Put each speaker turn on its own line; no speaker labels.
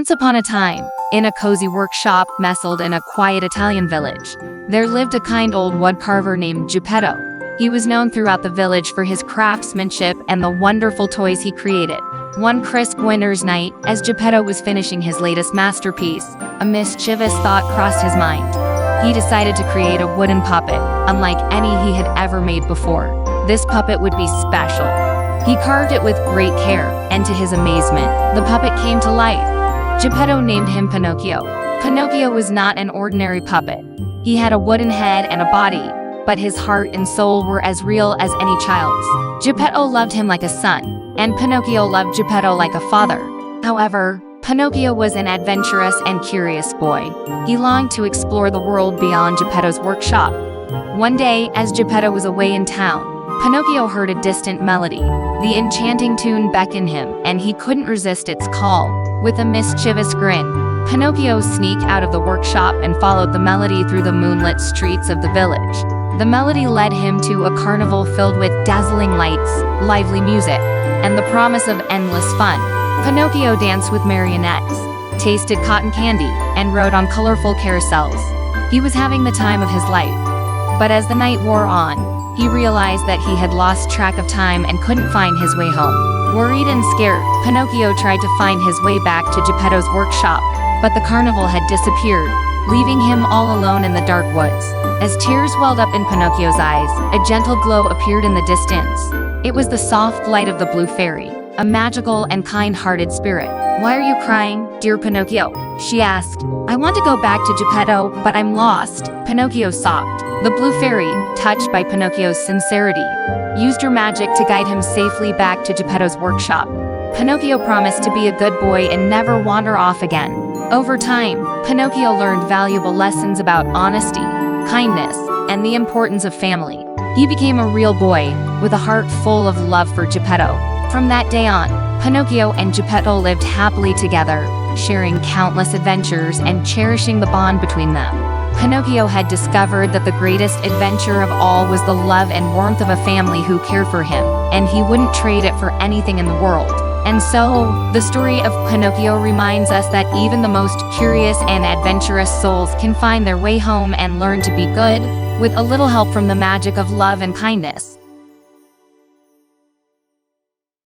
Once upon a time, in a cozy workshop nestled in a quiet Italian village, there lived a kind old woodcarver named Geppetto. He was known throughout the village for his craftsmanship and the wonderful toys he created. One crisp winter's night, as Geppetto was finishing his latest masterpiece, a mischievous thought crossed his mind. He decided to create a wooden puppet, unlike any he had ever made before. This puppet would be special. He carved it with great care, and to his amazement, the puppet came to life. Geppetto named him Pinocchio. Pinocchio was not an ordinary puppet. He had a wooden head and a body, but his heart and soul were as real as any child's. Geppetto loved him like a son, and Pinocchio loved Geppetto like a father. However, Pinocchio was an adventurous and curious boy. He longed to explore the world beyond Geppetto's workshop. One day, as Geppetto was away in town, Pinocchio heard a distant melody. The enchanting tune beckoned him, and he couldn't resist its call. With a mischievous grin, Pinocchio sneaked out of the workshop and followed the melody through the moonlit streets of the village. The melody led him to a carnival filled with dazzling lights, lively music, and the promise of endless fun. Pinocchio danced with marionettes, tasted cotton candy, and rode on colorful carousels. He was having the time of his life. But as the night wore on, he realized that he had lost track of time and couldn't find his way home. Worried and scared, Pinocchio tried to find his way back to Geppetto's workshop, but the carnival had disappeared, leaving him all alone in the dark woods. As tears welled up in Pinocchio's eyes, a gentle glow appeared in the distance. It was the soft light of the blue fairy, a magical and kind-hearted spirit. "Why are you crying, dear Pinocchio?" she asked. "I want to go back to Geppetto, but I'm lost," Pinocchio sobbed. The blue fairy, touched by Pinocchio's sincerity, used her magic to guide him safely back to Geppetto's workshop. Pinocchio promised to be a good boy and never wander off again. Over time, Pinocchio learned valuable lessons about honesty, kindness, and the importance of family. He became a real boy, with a heart full of love for Geppetto. From that day on, Pinocchio and Geppetto lived happily together, sharing countless adventures and cherishing the bond between them. Pinocchio had discovered that the greatest adventure of all was the love and warmth of a family who cared for him, and he wouldn't trade it for anything in the world. And so, the story of Pinocchio reminds us that even the most curious and adventurous souls can find their way home and learn to be good, with a little help from the magic of love and kindness.